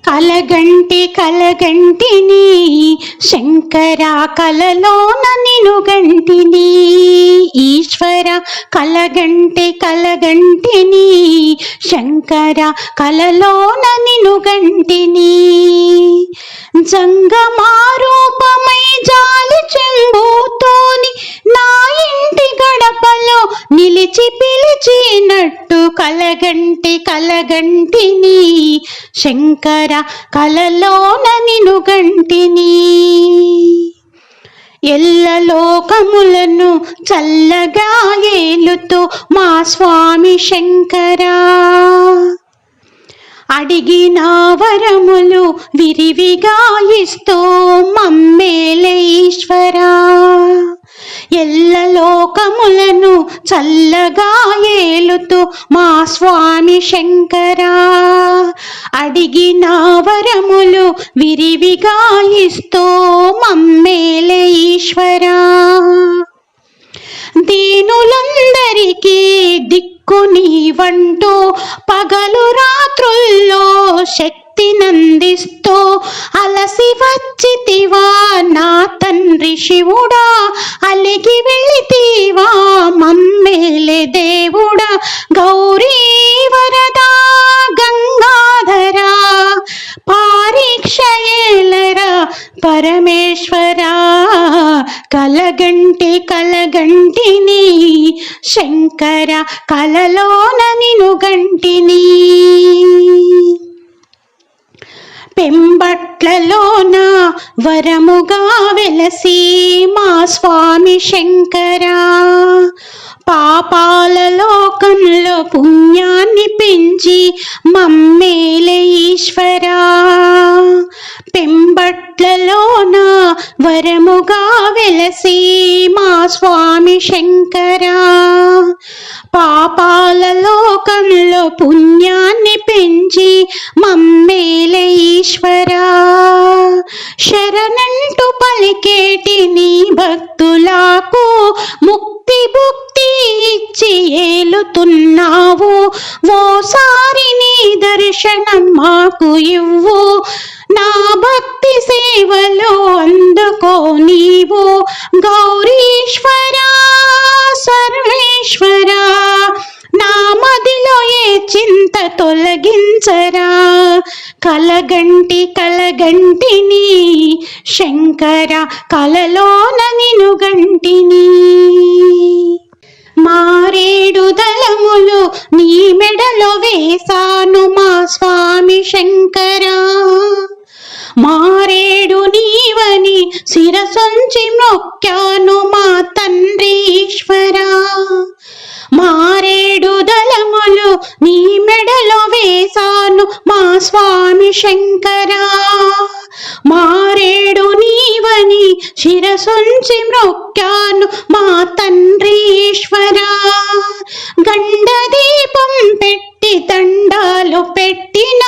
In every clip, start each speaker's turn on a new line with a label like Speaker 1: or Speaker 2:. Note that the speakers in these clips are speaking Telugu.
Speaker 1: కలగంటి కలగంటిని శంకర కలలోన నిను గంటిని ఈశ్వర కలగంటి కలగంటిని శంకర కలలోన నిను గంటిని జంగమారూపమై జాలి చెంబుతోని నా ఇంటి గడపలో నిలిచి పిలిచినట్టు కలగంటి కలగంటిని శంకర కలలోన నిను గంటిని ఎల్ల లోకములను చల్లగా ఏలుతూ మా స్వామి శంకర అడిగిన వరములు విరివిగా ఇస్తూ మమ్మేలే ఈశ్వరా ఎల్ల లోకములను చల్లగా ఏలుతూ మా స్వామి శంకర అడిగిన వరములు విరివిగా ఇస్తూ మమ్మేలే ఈశ్వరా దీనులందరికీ దిక్కు నీవంటూ పగలు రాత్రుల్లో శక్తినందిస్తూ అలసి వచ్చితివా నా తండ్రి శివుడా అలిగి వెళితివా మమ్మేలే దేవుడా గౌరీ వరదా గంగాధరా పారీక్షయేలరా పరమేశ్వరా కలగంటి కలగంటిని శంకర కలలోన నిను గంటిని పెంబట్లలోన వరముగా వెలసి మా స్వామి శంకర పాపాల లోకంలో పుణ్యాన్ని పెంచి మమ్మేలే ఈశ్వరా పెంబట్లలోన వరముగా వెలసి మా స్వామి శంకర పాపాల లోకంలో పుణ్యాన్ని పెంచి మమ్మేలే ఈశ్వరా శరణంటూ పలికేటి నీ భక్తులకు ముక్తి భుక్తి ఇచ్చి ఏలుతున్నావు ఓసారి నీ దర్శనం మాకు ఇవ్వు నా భక్తి సేవలో అందుకో నీవు గౌరీశ్వరా సర్వేశ్వరా నా మదిలో ఏ చింత తొలగించరా కలగంటి కలగంటిని శంకర కలలోన నిను గంటిని మారేడు దళములు నీ మెడలో వేసాను మా స్వామి శంకర మారేడు నీవని శిరసొంచి మొక్కాను మా తండ్రి ఈశ్వరా మారేడు దళములు నీ మెడలో వేసాను మా స్వామి శంకర మారేడు నీవని శిరసొంచి మొక్కాను మా తండ్రి ఈశ్వరా గండ దీపం పెట్టి దండాలు పెట్టిన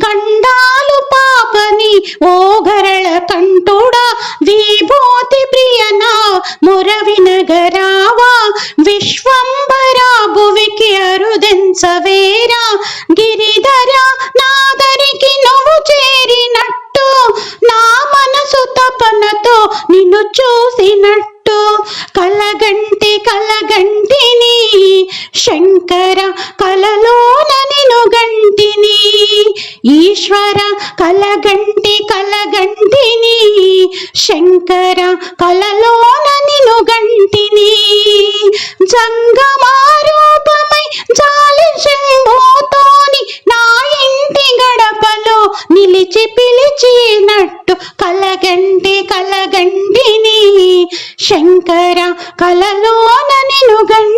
Speaker 1: గండాలు పాపని ఓ గరళ కంఠుడా విభూతి ప్రియనా మురవినగరావా విశ్వంబరా భువికి అరుదించవేరా గిరిధర నాదరికి నువ్వు చేరినట్టు నా మనసు తపనతో నిన్ను చూసినట్టు కలగంటి కలగంటిని శంకర కలలోన నిను గంటిని ఈశ్వర కలగంటి కలగంటిని శంకర కలలోన నిను గంటిని జంగమారూపమై జాలి చెంబుతోని నా ఇంటి గడపలో నిలిచి పిలిచినట్టు కలగంటి కలగంటిని శంకర కలలోన నిను గంటిని